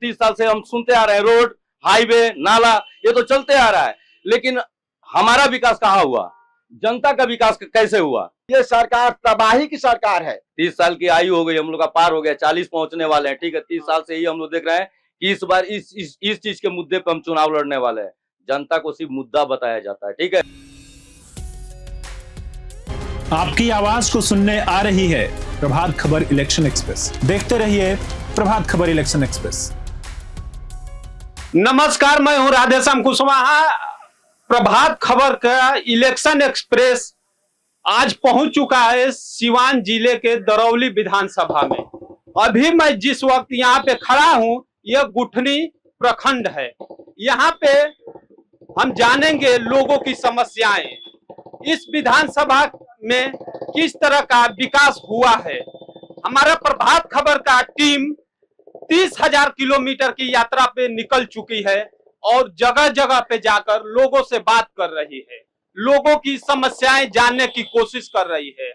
30 साल से हम सुनते आ रहे हैं, रोड, हाईवे, नाला, ये तो चलते आ रहा है, लेकिन हमारा विकास कहाँ हुआ? जनता का विकास कैसे हुआ? ये सरकार तबाही की सरकार है। 30 साल की आयु हो गई, हम लोग का पार हो गया, 40 पहुंचने वाले हैं, ठीक है। 30 साल से ही हम लोग देख रहे हैं कि इस बार इस चीज के मुद्दे पे हम चुनाव लड़ने वाले हैं। जनता को सिर्फ मुद्दा बताया जाता है, ठीक है। आपकी आवाज को सुनने आ रही है प्रभात खबर इलेक्शन एक्सप्रेस। देखते रहिए प्रभात खबर इलेक्शन एक्सप्रेस। नमस्कार, मैं हूं राधेश्याम कुशवाहा। प्रभात खबर का इलेक्शन एक्सप्रेस आज पहुंच चुका है सिवान जिले के दरौली विधानसभा में। अभी मैं जिस वक्त यहाँ पे खड़ा हूं, यह गुठनी प्रखंड है। यहाँ पे हम जानेंगे लोगों की समस्याएं, इस विधानसभा में किस तरह का विकास हुआ है। हमारा प्रभात खबर का टीम 30,000 किलोमीटर की यात्रा पे निकल चुकी है और जगह जगह पे जाकर लोगों से बात कर रही है, लोगों की समस्याएं जानने की कोशिश कर रही है।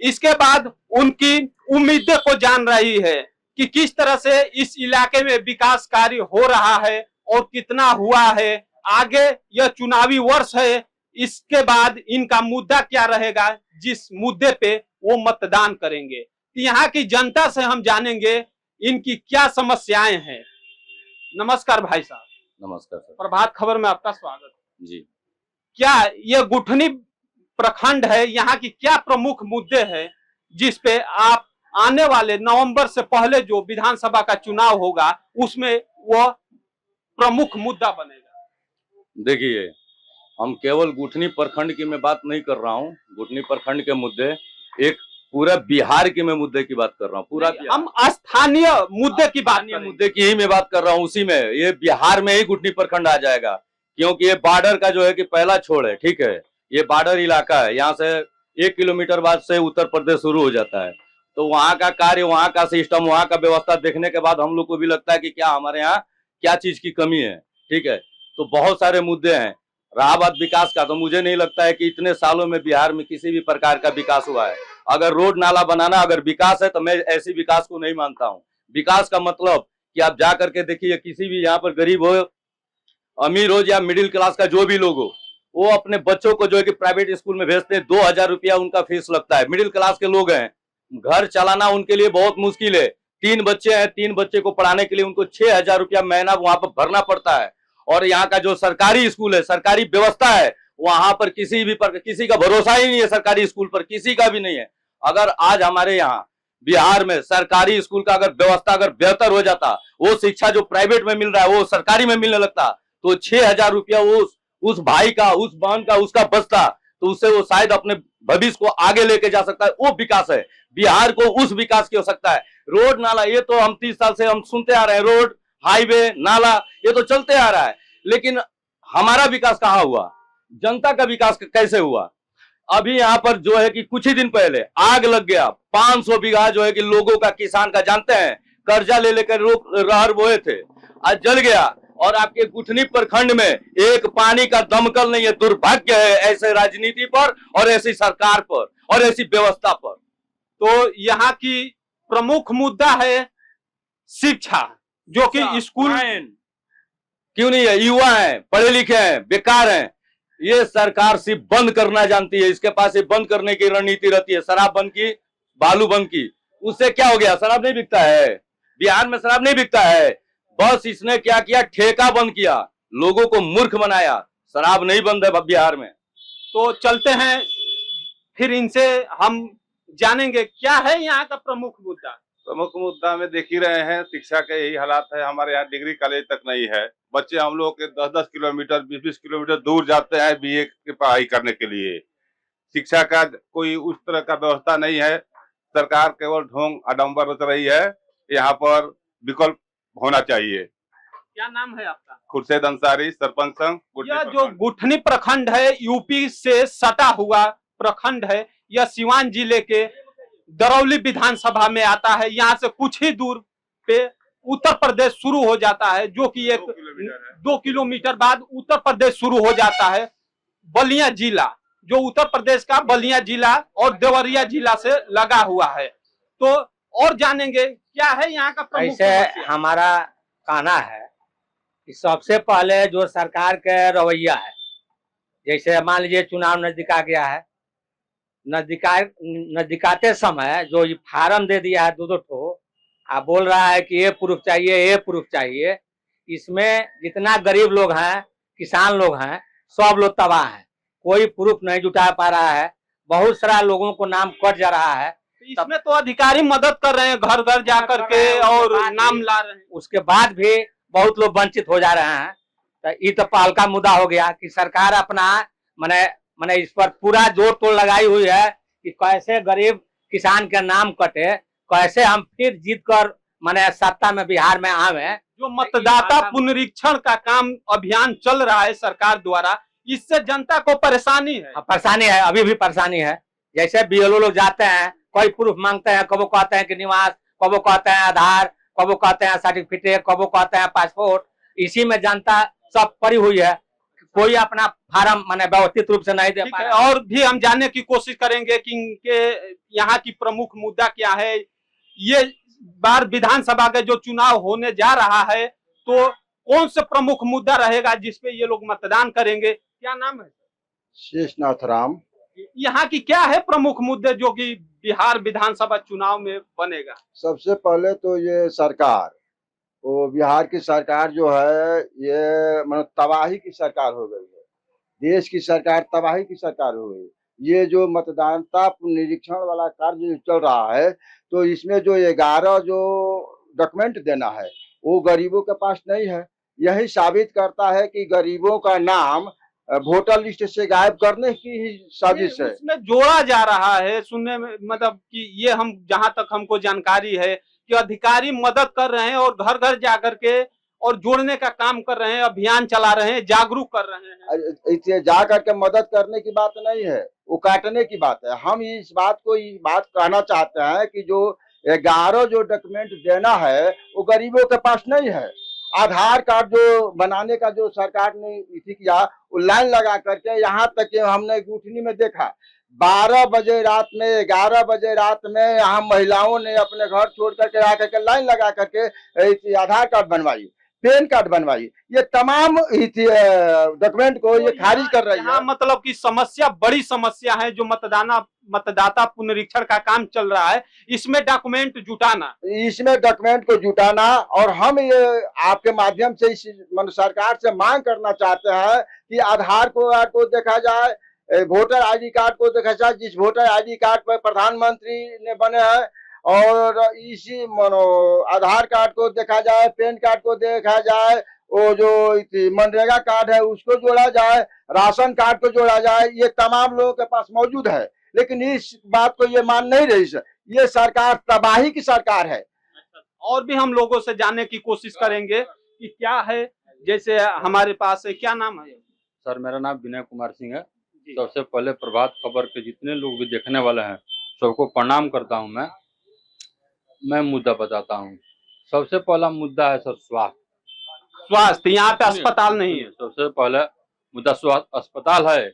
इसके बाद उनकी उम्मीदें को जान रही है कि किस तरह से इस इलाके में विकास कार्य हो रहा है और कितना हुआ है। आगे यह चुनावी वर्ष है, इसके बाद इनका मुद्दा क्या रहेगा, जिस मुद्दे पे वो मतदान करेंगे। तो यहाँ की जनता से हम जानेंगे इनकी क्या समस्याएं हैं। नमस्कार भाई साहब। नमस्कार सर। प्रभात खबर में आपका स्वागत है जी। क्या यह गुठनी प्रखंड है, यहाँ की क्या प्रमुख मुद्दे हैं जिस पे आप आने वाले नवंबर से पहले जो विधानसभा का चुनाव होगा उसमें वह प्रमुख मुद्दा बनेगा? देखिए, हम केवल गुठनी प्रखंड की मैं बात नहीं कर रहा हूँ। गुठनी प्रखंड के मुद्दे, एक पूरा बिहार की मैं मुद्दे की बात कर रहा हूँ। पूरा हम स्थानीय मुद्दे की बात, मुद्दे की ही मैं बात कर रहा हूँ। उसी में ये बिहार में ही गुठनी प्रखंड आ जाएगा, क्योंकि ये बॉर्डर का जो है कि पहला छोर है, ठीक है। ये बॉर्डर इलाका है, यहाँ से 1 किलोमीटर बाद से उत्तर प्रदेश शुरू हो जाता है। तो वहाँ का कार्य, वहाँ का सिस्टम, वहाँ का व्यवस्था देखने के बाद हम लोग को भी लगता है कि क्या हमारे यहाँ क्या चीज की कमी है, ठीक है। तो बहुत सारे मुद्दे हैं। रहा बात विकास का, तो मुझे नहीं लगता है कि इतने सालों में बिहार में किसी भी प्रकार का विकास हुआ है। अगर रोड नाला बनाना अगर विकास है तो मैं ऐसी विकास को नहीं मानता हूँ। विकास का मतलब कि आप जा करके देखिए, किसी भी यहाँ पर गरीब हो, अमीर हो या मिडिल क्लास का जो भी लोग हो, वो अपने बच्चों को जो है कि प्राइवेट स्कूल में भेजते हैं। 2,000 रुपया उनका फीस लगता है। मिडिल क्लास के लोग हैं, घर चलाना उनके लिए बहुत मुश्किल है। 3 बच्चे हैं, 3 बच्चे को पढ़ाने के लिए उनको 6,000 रुपया महीना वहां पर भरना पड़ता है। और यहाँ का जो सरकारी स्कूल है, सरकारी व्यवस्था है, वहां पर किसी का भरोसा ही नहीं है। सरकारी स्कूल पर किसी का भी नहीं है। अगर आज हमारे यहाँ बिहार में सरकारी स्कूल का अगर व्यवस्था अगर बेहतर हो जाता, वो शिक्षा जो प्राइवेट में मिल रहा है वो सरकारी में मिलने लगता, तो 6,000 रुपया उस भाई का, उस बहन का, उसका बचता, तो उससे वो शायद अपने भविष्य को आगे लेके जा सकता है। वो विकास है। बिहार को उस विकास की आवश्यकता है। रोड नाला, ये तो हम 30 साल से हम सुनते आ रहे हैं, रोड, हाईवे, नाला, ये तो चलते आ रहा है, लेकिन हमारा विकास कहाँ हुआ? जनता का विकास कैसे हुआ? अभी यहाँ पर जो है कि कुछ ही दिन पहले आग लग गया। 500 बीघा जो है कि लोगों का, किसान का, जानते हैं, कर्जा ले लेकर रहर बोए थे, आज जल गया। और आपके गुठनी प्रखंड में एक पानी का दमकल नहीं है। दुर्भाग्य है ऐसे राजनीति पर और ऐसी सरकार पर और ऐसी व्यवस्था पर। तो यहाँ की प्रमुख मुद्दा है शिक्षा, जो कि स्कूल क्यों नहीं है? युवा हैं, पढ़े लिखे हैं, बेकार हैं। ये सरकार सिर्फ बंद करना जानती है। इसके पास ये बंद करने की रणनीति रहती है। शराब बंद की, बालू बंद की, उससे क्या हो गया? शराब नहीं बिकता है बिहार में, शराब नहीं बिकता है। बस इसने क्या किया? ठेका बंद किया, लोगों को मूर्ख बनाया। शराब नहीं बंद है बिहार में। तो चलते हैं, फिर इनसे हम जानेंगे क्या है यहाँ का प्रमुख मुद्दा। प्रमुख मुद्दा में देख ही रहे हैं, शिक्षा के यही हालात है। हमारे यहाँ डिग्री कॉलेज तक नहीं है। बच्चे हम लोग के 10-10 किलोमीटर, 20-20 किलोमीटर दूर जाते हैं बीए की पढ़ाई करने के लिए। शिक्षा का कोई उस तरह का व्यवस्था नहीं है। सरकार केवल ढोंग आडम्बर रच रही है। यहाँ पर विकल्प होना चाहिए। क्या नाम है आपका? खुर्शीद अंसारी, सरपंच संघ। यह जो गुठनी प्रखंड है, यूपी से सटा हुआ प्रखंड है। यह सिवान जिले के दरौली विधानसभा में आता है। यहाँ से कुछ ही दूर पे उत्तर प्रदेश शुरू हो जाता है, जो कि एक 2 किलोमीटर बाद उत्तर प्रदेश शुरू हो जाता है। बलिया जिला, जो उत्तर प्रदेश का बलिया जिला और देवरिया जिला से लगा हुआ है। तो और जानेंगे क्या है यहाँ का प्रमुख ऐसे हमारा कहना है कि सबसे पहले जो सरकार का रवैया है, जैसे मान लीजिए चुनाव नजदीक आ गया है, नजदीकाते समय जो ये फार्म दे दिया है 2-2 ठो, आप बोल रहा है कि ये प्रूफ चाहिए, ये प्रूफ चाहिए। इसमें जितना गरीब लोग हैं, किसान लोग हैं, सब लोग तबाह हैं। कोई प्रूफ नहीं जुटा पा रहा है, बहुत सारा लोगों को नाम कट जा रहा है। इसमें तो अधिकारी मदद कर रहे हैं, घर घर जा करके और नाम ला रहे हैं। उसके बाद भी बहुत लोग वंचित हो जा रहे हैं। तो ये तो पहलका मुद्दा हो गया कि सरकार अपना मने इस पर पूरा जोर तोड़ लगाई हुई है कि कैसे गरीब किसान के नाम कटे, कैसे हम फिर जीत कर मने सत्ता में बिहार में आवे। जो मतदाता पुनरीक्षण का काम अभियान चल रहा है सरकार द्वारा, इससे जनता को परेशानी है। परेशानी है, अभी भी परेशानी है। जैसे बीएलओ लोग जाते हैं, कोई प्रूफ मांगते हैं, कबो कहते हैं कि निवास, कबो कहते हैं आधार, कबो कहते हैं सर्टिफिकेट, कबो कहते हैं पासपोर्ट। इसी में जनता सब पड़ी हुई है, कोई अपना फार्म माने व्यवस्थित रूप से नहीं दे पा रहा है। और भी हम जानने की कोशिश करेंगे कि इनके यहाँ की प्रमुख मुद्दा क्या है। ये बार विधानसभा के जो चुनाव होने जा रहा है, तो कौन से प्रमुख मुद्दा रहेगा जिसपे ये लोग मतदान करेंगे? क्या नाम है? शेषनाथ राम। यहाँ की क्या है प्रमुख मुद्दे जो कि बिहार विधानसभा चुनाव में बनेगा? सबसे पहले तो ये सरकार, वो बिहार की सरकार जो है, ये मतलब तबाही की सरकार हो गई है। देश की सरकार तबाही की सरकार हो गई। ये जो मतदाता निरीक्षण वाला कार्य जो चल रहा है, तो इसमें जो 11 जो डॉक्यूमेंट देना है, वो गरीबों के पास नहीं है। यही साबित करता है कि गरीबों का नाम वोटर लिस्ट से गायब करने की ही साजिश है। उसमें जोड़ा जा रहा है सुनने में, मतलब कि ये हम जहां तक हमको जानकारी है कि अधिकारी मदद कर रहे हैं और घर घर जाकर के और जोड़ने का काम कर रहे हैं, अभियान चला रहे हैं, जागरूक कर रहे हैं। इसे जा करके मदद करने की बात नहीं है, वो काटने की बात है। हम इस बात कहना चाहते हैं कि जो 11 जो डॉक्यूमेंट देना है, वो गरीबों के पास नहीं है। आधार कार्ड जो बनाने का जो सरकार ने इसी किया, वो लाइन लगा करके, यहाँ तक कि हमने गुठनी में देखा 12 बजे रात में, 11 बजे रात में यहाँ महिलाओं ने अपने घर छोड़ करके आकर के लाइन लगा करके आधार कार्ड बनवाई, पैन कार्ड बनवाई। ये तमाम डॉक्यूमेंट को ये खारिज कर रही है। मतलब कि समस्या, बड़ी समस्या है जो मतदाता पुनरीक्षण का काम चल रहा है, इसमें डॉक्यूमेंट जुटाना। और हम ये आपके माध्यम से इस सरकार से मांग करना चाहते हैं कि आधार को देखा जाए, वोटर आईडी कार्ड को देखा जाए, जिस वोटर आईडी कार्ड पर प्रधानमंत्री ने बने हैं, और इसी आधार कार्ड को देखा जाए, पैन कार्ड को देखा जाए, वो जो मनरेगा कार्ड है उसको जोड़ा जाए, राशन कार्ड को जोड़ा जाए। ये तमाम लोगों के पास मौजूद है, लेकिन इस बात को ये मान नहीं रही है। ये सरकार तबाही की सरकार है। और भी हम लोगों से जानने की कोशिश करेंगे कि क्या है। जैसे हमारे पास है, क्या नाम है? सर मेरा नाम विनय कुमार सिंह है। सबसे पहले प्रभात खबर के जितने लोग भी देखने वाले हैं, सबको प्रणाम करता हूं। मैं मुद्दा बताता हूं। सबसे पहला मुद्दा है सर स्वास्थ्य। यहाँ पे अस्पताल नहीं है। सबसे पहले मुद्दा स्वास्थ्य, अस्पताल है।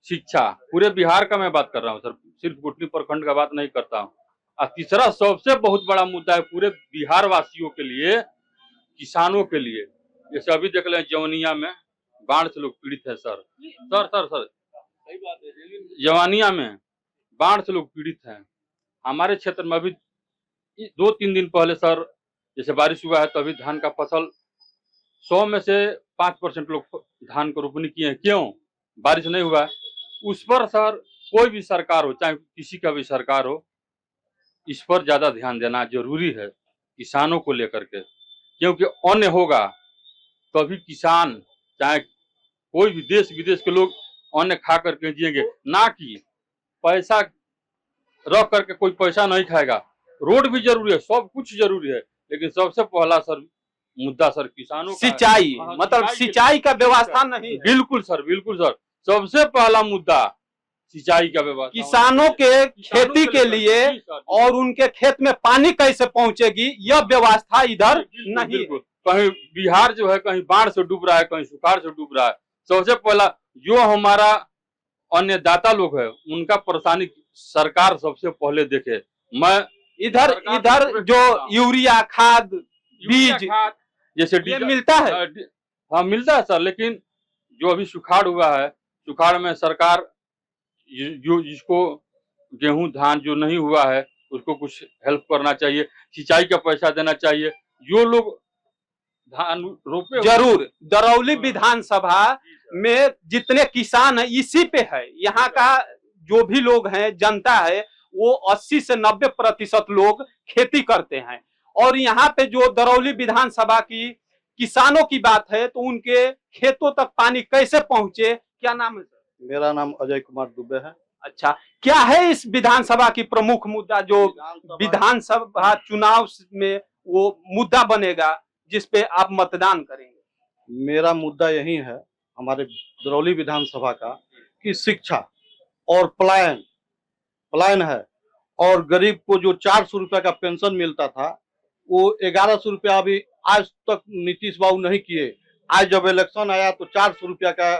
शिक्षा, पूरे बिहार का मैं बात कर रहा हूँ सर, सिर्फ गुटनी प्रखंड का बात नहीं करता हूँ। और तीसरा सबसे बहुत बड़ा मुद्दा है पूरे बिहार वासियों के लिए, किसानों के लिए। जैसे अभी देख लें, जवनिया में बाढ़ से लोग पीड़ित है सर। सही बात है। जवानिया में बाढ़ से लोग पीड़ित हैं। हमारे क्षेत्र में अभी 2-3 दिन पहले सर, जैसे बारिश हुआ है, तभी धान का फसल 100 में से 5% लोग धान को रोपनी किए हैं। क्यों? बारिश नहीं हुआ। उस पर सर कोई भी सरकार हो, चाहे किसी का भी सरकार हो, इस पर ज्यादा ध्यान देना जरूरी है किसानों को लेकर के। क्योंकि अन्न होगा तभी किसान, चाहे कोई भी देश विदेश के लोग अन्न खा करके जिएंगे, ना कि पैसा रख करके कोई पैसा नहीं खाएगा। रोड भी जरूरी है, सब कुछ जरूरी है, लेकिन सबसे पहला सर मुद्दा सर किसानों का सिंचाई। मतलब सिंचाई का व्यवस्था नहीं। बिल्कुल सर, बिल्कुल सर। सबसे पहला मुद्दा सिंचाई का व्यवस्था। किसानों के खेती के लिए और उनके खेत में पानी कैसे पहुंचेगी, यह व्यवस्था इधर नहीं। कहीं बिहार जो है, कहीं बाढ़ से डूब रहा है, कहीं सुखाड़ से डूब रहा है। सबसे पहला जो हमारा अन्नदाता लोग है, उनका परेशानी सरकार सबसे पहले देखे। मैं इधर जो यूरिया खाद बीज जैसे ये डीजल मिलता है? हाँ मिलता है सर, लेकिन जो अभी सुखाड़ हुआ है, सुखाड़ में सरकार जो जिसको गेहूं धान जो नहीं हुआ है उसको कुछ हेल्प करना चाहिए, सिंचाई का पैसा देना चाहिए। जो लोग धान रोपे हुए- जरूर दरौली विधानसभा में जितने किसान हैं इसी पे है, यहाँ का जो भी लोग हैं जनता है वो 80 से 90% लोग खेती करते हैं। और यहाँ पे जो दरौली विधानसभा की किसानों की बात है तो उनके खेतों तक पानी कैसे पहुंचे, क्या नाम है सर? मेरा नाम अजय कुमार दुबे है। अच्छा, क्या है इस विधानसभा की प्रमुख मुद्दा जो विधानसभा चुनाव में वो मुद्दा बनेगा जिस पे आप मतदान करेंगे? मेरा मुद्दा यही है हमारे दरौली विधानसभा का कि शिक्षा और पलायन है। और गरीब को जो 400 रुपया का पेंशन मिलता था वो 1100 रुपया अभी आज तक नीतीश बाबू नहीं किए। आज जब इलेक्शन आया तो 400 रुपया का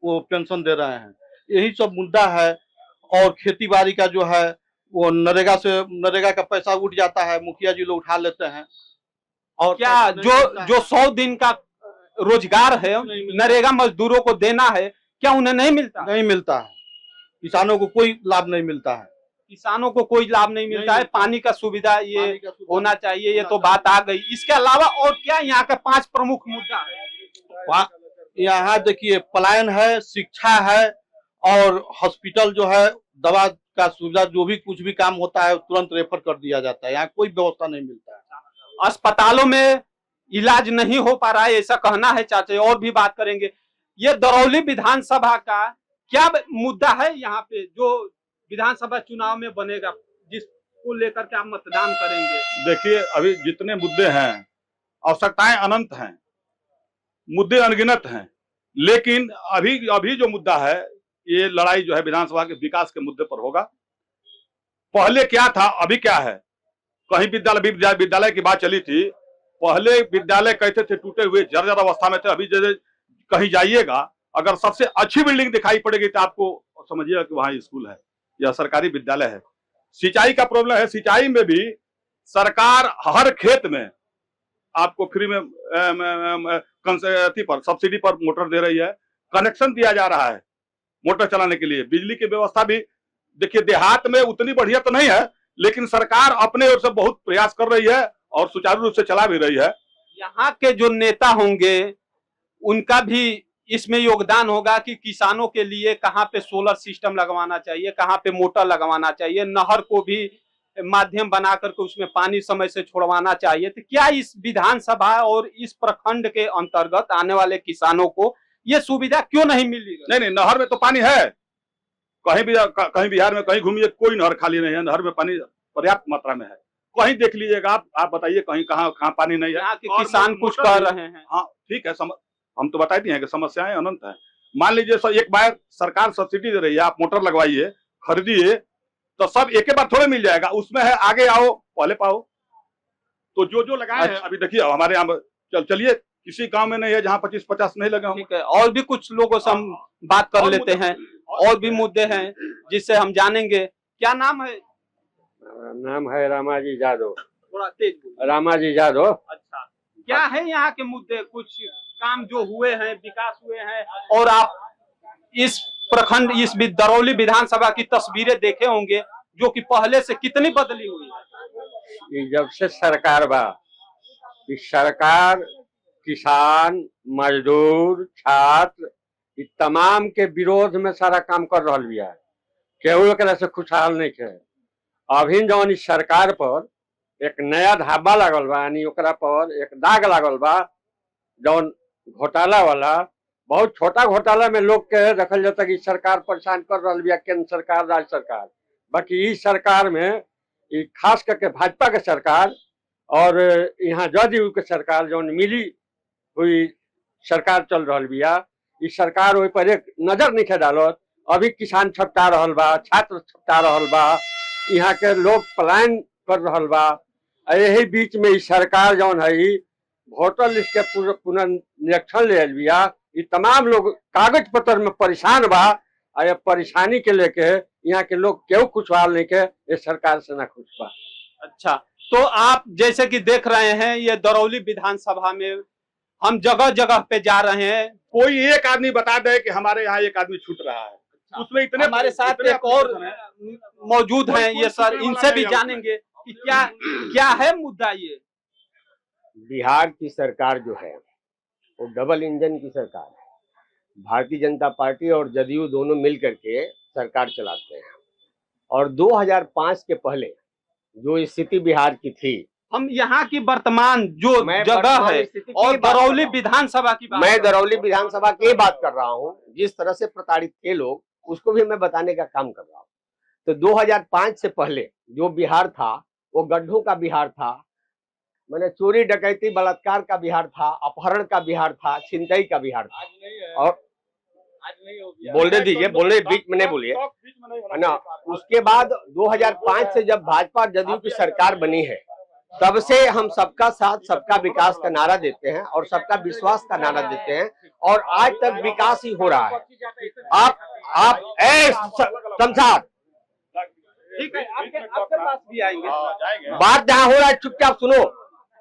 वो पेंशन दे रहे हैं। यही सब मुद्दा है। और खेती बाड़ी का जो है वो नरेगा का पैसा उठ जाता है, मुखिया जी लोग उठा लेते हैं। और क्या जो 100 दिन का रोजगार है नरेगा मजदूरों को देना है, क्या उन्हें नहीं मिलता? नहीं मिलता है, किसानों को कोई लाभ नहीं मिलता है। किसानों को कोई लाभ नहीं मिलता है। पानी का सुविधा ये पानी का सुविधा होना चाहिए, ये तो बात आ गई। इसके अलावा और क्या यहाँ का 5 प्रमुख मुद्दा है? यहाँ देखिए पलायन है, शिक्षा है और हॉस्पिटल जो है दवा का सुविधा, जो भी कुछ भी काम होता है तुरंत रेफर कर दिया जाता है। यहाँ कोई व्यवस्था नहीं मिलता है। अस्पतालों में इलाज नहीं हो पा रहा है ऐसा कहना है चाचा, और भी बात करेंगे। ये दरौली विधानसभा का क्या मुद्दा है यहाँ पे जो विधानसभा चुनाव में बनेगा, जिसको लेकर के आप मतदान करेंगे? देखिए अभी जितने मुद्दे हैं, आवश्यकताएं अनंत हैं, मुद्दे अनगिनत हैं, लेकिन अभी जो मुद्दा है ये लड़ाई जो है विधानसभा के विकास के मुद्दे पर होगा। पहले क्या था अभी क्या है? कहीं विद्यालय की बात चली थी, पहले विद्यालय कहते थे टूटे हुए जर्जर अवस्था में थे। अभी जैसे कहीं जाइएगा अगर सबसे अच्छी बिल्डिंग दिखाई पड़ेगी तो आपको समझिएगा कि वहां स्कूल है या सरकारी विद्यालय है। सिंचाई का प्रॉब्लम है, सिंचाई में भी सरकार हर खेत में आपको फ्री में पर सब्सिडी पर मोटर दे रही है, कनेक्शन दिया जा रहा है मोटर चलाने के लिए। बिजली की व्यवस्था भी देखिए देहात में उतनी बढ़िया तो नहीं है, लेकिन सरकार अपने ओर से बहुत प्रयास कर रही है और सुचारू रूप से चला भी रही है। यहाँ के जो नेता होंगे उनका भी इसमें योगदान होगा कि किसानों के लिए कहाँ पे सोलर सिस्टम लगवाना चाहिए, कहाँ पे मोटर लगवाना चाहिए, नहर को भी माध्यम बना करके उसमें पानी समय से छोड़वाना चाहिए। तो क्या इस विधानसभा और इस प्रखंड के अंतर्गत आने वाले किसानों को ये सुविधा क्यों नहीं मिली? नहीं, नहर में तो पानी है, कहीं बिहार में कहीं घूमिए कोई नहर खाली नहीं है, नहर में पानी पर्याप्त मात्रा में है। कहीं देख लीजिएगा आप बताइए कहीं कहाँ पानी नहीं है। यहाँ के किसान कुछ कर रहे हैं। हाँ ठीक है, हम तो बता दिए हैं कि समस्याएं अनंत है। मान लीजिए एक बार सरकार सब्सिडी दे रही है, आप मोटर लगवाइए, खरीदिए, तो सब एक बार थोड़े मिल जाएगा। उसमें है आगे आओ पहले पाओ। तो जो लगाए हैं अभी देखिए हमारे यहाँ चलिए किसी गांव में नहीं है जहाँ 25-50 नहीं लगे। ठीक है, और भी कुछ लोगों से हम बात कर लेते हैं, और भी मुद्दे हैं जिससे हम जानेंगे। क्या नाम है? नाम है रामाजी यादव। थोड़ा तेज बोलिए। रामाजी यादव। अच्छा, क्या है यहाँ के मुद्दे? कुछ काम जो हुए हैं, विकास हुए हैं, और आप इस प्रखंड इस दरौली विधानसभा की तस्वीरें देखे होंगे जो कि पहले से कितनी बदली हुई है। जब से सरकार बा, इस सरकार किसान, मजदूर, छात्र तमाम के विरोध में सारा काम कर रहा बिया। केहू एक से खुशहाल नहीं है। अभी जौन इस सरकार पर एक नया धाबा लागल बा, यानी ओकरा पर एक दाग लागल बा, जौन घोटाला वाला, बहुत छोटा घोटाला में लोग के रखल जाता कि सरकार परेशान कर रहा बिया, केंद्र सरकार, राज्य सरकार। बाकी इस सरकार में खास करके भाजपा के सरकार और यहाँ जदयू के सरकार जौन मिली हुई सरकार चल रहा बिया, इस सरकार ओहि पर एक नजर नहीं डालत। अभी किसान छपटा रहल बा, छात्र छपटा रहल बा, यहाँ के लोग पलायन कर रहल बा। यही बीच में इस सरकार जौन है वोटर लिस्ट के पुनर्निरीक्षण ले बिया। ये तमाम लोग कागज पत्र में परेशान बा। ये परेशानी के लेके यहाँ के लोग क्यों खुशहाल नहीं के, इस सरकार से ना खुश बा। अच्छा, तो आप जैसे कि देख रहे हैं ये दरौली विधानसभा में हम जगह जगह पे जा रहे हैं। कोई एक आदमी बता दे कि हमारे यहाँ एक आदमी छूट रहा है, उसमें इतने हमारे साथ एक और मौजूद हैं ये सर, इनसे भी जानेंगे कि क्या क्या है मुद्दा। ये बिहार की सरकार जो है वो डबल इंजन की सरकार है। भारतीय जनता पार्टी और जदयू दोनों मिल करके सरकार चलाते हैं और 2005 के पहले जो स्थिति बिहार की थी, हम यहाँ की वर्तमान जो मैं जगह वर्तमान है स्थिति की और बात दरौली कर रहा हूं। विधानसभा की बात मैं कर रहा दरौली विधानसभा की बात कर रहा हूँ। जिस तरह से प्रताड़ित थे लोग उसको भी मैं बताने का काम कर रहा हूँ। तो 2005 से पहले जो बिहार था वो गड्ढों का बिहार था, मैंने चोरी डकैती बलात्कार का बिहार था, अपहरण का बिहार था, छिनतई का बिहार था। और बोलने दीजिए, बोलने बीच में नहीं बोलिए, है ना। उसके बाद 2005 से जब भाजपा जदयू की सरकार बनी है तब से हम सबका साथ सबका विकास का नारा देते हैं और सबका विश्वास का नारा देते हैं और आज तक विकास ही हो रहा है। आप शमशाद ठीक है, आपके पास भी आएंगे। बात जहाँ हो रहा है चुपचाप सुनो।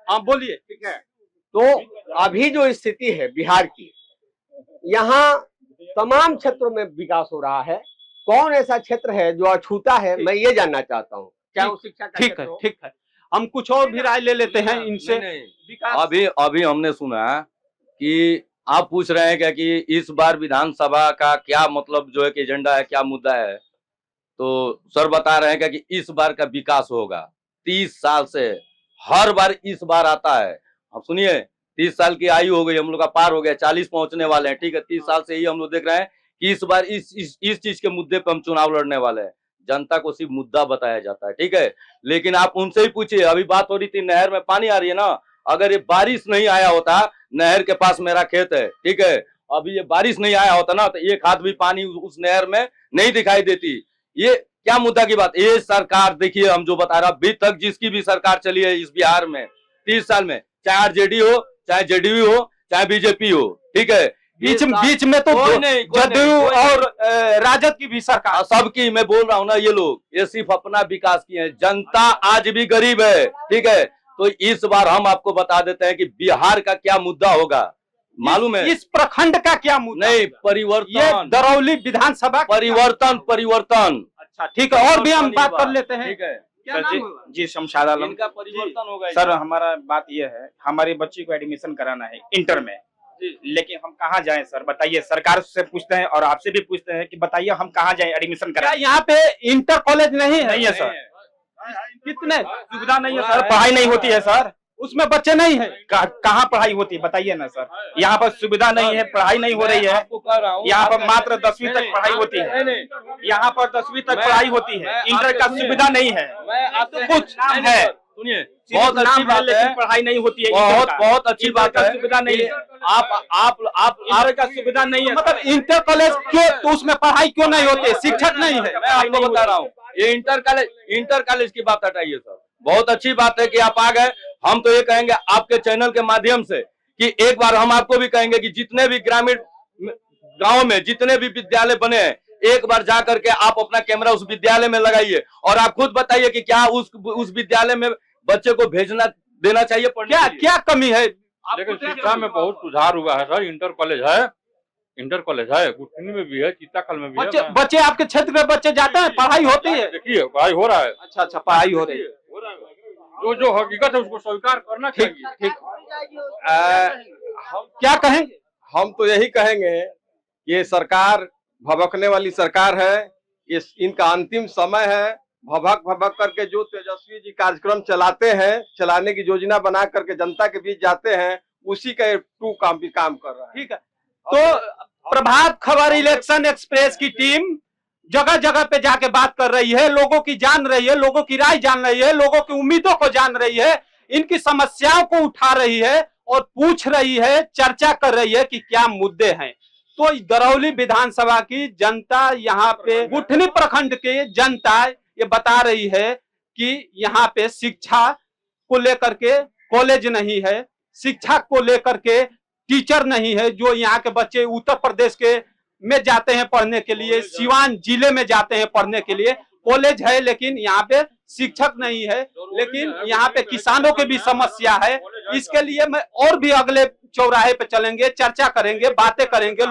हाँ बोलिए। ठीक है, तो अभी जो स्थिति है बिहार की, यहाँ तमाम क्षेत्रों में विकास हो रहा है। कौन ऐसा क्षेत्र है जो अछूता है, मैं ये जानना चाहता हूँ। क्या वो शिक्षा का ठीक है, ठीक है, हम कुछ और भी राय ले लेते हैं इनसे। विकास अभी हमने सुना कि आप पूछ रहे हैं क्या कि इस बार विधानसभा का क्या मतलब जो है कि एजेंडा है, क्या मुद्दा है। तो सर बता रहे हैं क्या कि इस बार का विकास होगा। 30 साल से हर बार इस बार आता है। अब सुनिए, 30 साल की आयु हो गई, हम लोग का पार हो गया, 40 पहुंचने वाले हैं। ठीक है, 30 साल से ही हम लोग देख रहे हैं कि इस बार इस चीज के मुद्दे पे हम चुनाव लड़ने वाले हैं। जनता को सिर्फ मुद्दा बताया जाता है, ठीक है। लेकिन आप उनसे ही पूछिए, अभी बात हो रही थी नहर में पानी आ रही है ना, अगर ये बारिश नहीं आया होता, नहर के पास मेरा खेत है, ठीक है, अभी ये बारिश नहीं आया होता ना तो एक हाथ भी पानी उस नहर में नहीं दिखाई देती। ये क्या मुद्दा की बात। ये सरकार देखिए, हम जो बता रहा, अभी तक जिसकी भी सरकार चली है इस बिहार में 30 साल में, चाहे आरजेडी हो, चाहे जेडीयू हो, चाहे बीजेपी हो, ठीक है, बीच में तो जदयू और राजद की भी सरकार, सबकी मैं बोल रहा हूँ ना, ये लोग ये सिर्फ अपना विकास किए हैं। जनता आज भी गरीब है, ठीक है। तो इस बार हम आपको बता देते हैं कि बिहार का क्या मुद्दा होगा, मालूम है। इस प्रखंड का क्या मुद्दा? नहीं, परिवर्तन, ये दरौली विधानसभा परिवर्तन। अच्छा ठीक है, और भी हम बात कर लेते हैं। ठीक है, क्या नाम हुआ? जी शमशाद आलम। इनका परिवर्तन होगा। सर हमारा बात यह है, हमारी बच्ची को एडमिशन कराना है इंटर में, लेकिन हम कहाँ जाएं सर, बताइए। सरकार से पूछते हैं और आपसे भी पूछते हैं कि बताइए हम कहाँ जाएं एडमिशन क्या कराएं। यहाँ पे इंटर कॉलेज नहीं है? नहीं है सर, कितने सुविधा नहीं है सर, पढ़ाई नहीं होती है सर, उसमें बच्चे नहीं है। कहाँ पढ़ाई होती है बताइए ना सर। यहाँ पर सुविधा नहीं है, पढ़ाई नहीं हो रही है। यहाँ पर मात्र 10वीं तक पढ़ाई होती है, यहाँ पर 10वीं तक पढ़ाई होती है, इंटर का सुविधा नहीं है। कुछ नाम है, सुनिए, बहुत अच्छी बात है, पढ़ाई नहीं होती है, बहुत अच्छी बात है, सुविधा नहीं है। आप इंटर का सुविधा नहीं है, मतलब इंटर कॉलेज क्यों, तो उसमें पढ़ाई क्यों नहीं होती है? शिक्षक नहीं है। मैं आपको बता रहा हूँ, ये इंटर कॉलेज की बात हटाइए सर। बहुत अच्छी बात है कि आप आ गए। हम तो ये कहेंगे आपके चैनल के माध्यम से कि एक बार हम आपको भी कहेंगे कि जितने भी ग्रामीण गांव में जितने भी विद्यालय बने हैं, एक बार जा करके आप अपना कैमरा उस विद्यालय में लगाइए और आप खुद बताइए कि क्या उस विद्यालय में बच्चे को भेजना देना चाहिए पढ़ने के लिए। क्या कमी है? लेकिन शिक्षा में बहुत सुधार हुआ है सर। इंटर कॉलेज है, गुठनी में भी है, चीताकल में भी है। बच्चे आपके क्षेत्र में बच्चे जाते हैं, पढ़ाई होती है? देखिए पढ़ाई हो रहा है। अच्छा, पढ़ाई हो रही है। जो हकीकत है उसको स्वीकार करना चाहिए। ठीक, क्या कहेंगे? हम तो यही कहेंगे, ये सरकार भभकने वाली सरकार है, ये इनका अंतिम समय है। भभक करके जो तेजस्वी जी कार्यक्रम चलाते हैं, चलाने की योजना बना करके जनता के बीच जाते हैं, उसी का टू काम भी काम कर रहा है। ठीक है, तो प्रभात खबर इलेक्शन एक्सप्रेस की टीम जगह जगह पे जाके बात कर रही है, लोगों की जान रही है, लोगों की राय जान रही है, लोगों की उम्मीदों को जान रही है, इनकी समस्याओं को उठा रही है और पूछ रही है, चर्चा कर रही है कि क्या मुद्दे हैं। तो दरौली विधानसभा की जनता, यहाँ पे गुठनी प्रखंड के जनता ये बता रही है कि यहाँ पे शिक्षा को लेकर के कॉलेज नहीं है, शिक्षा को लेकर के टीचर नहीं है। जो यहाँ के बच्चे उत्तर प्रदेश के में जाते हैं पढ़ने के लिए, सिवान जिले में जाते हैं पढ़ने के लिए, कॉलेज है लेकिन यहाँ पे शिक्षक नहीं है, लेकिन यहाँ पे किसानों की भी समस्या है। इसके लिए मैं और भी अगले चौराहे पे चलेंगे, चर्चा करेंगे, बातें करेंगे,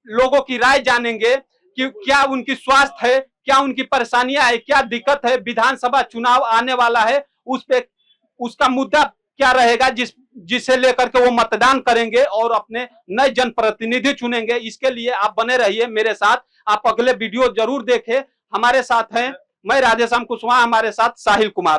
लोगों की राय जानेंगे कि क्या उनकी स्वास्थ्य है, क्या उनकी परेशानियां है, क्या दिक्कत है। विधानसभा चुनाव आने वाला है, उस पे उसका मुद्दा क्या रहेगा जिसे लेकर के वो मतदान करेंगे और अपने नए जनप्रतिनिधि चुनेंगे। इसके लिए आप बने रहिए मेरे साथ, आप अगले वीडियो जरूर देखें। हमारे साथ हैं, मैं राधेश्याम कुशवाहा, हमारे साथ साहिल कुमार।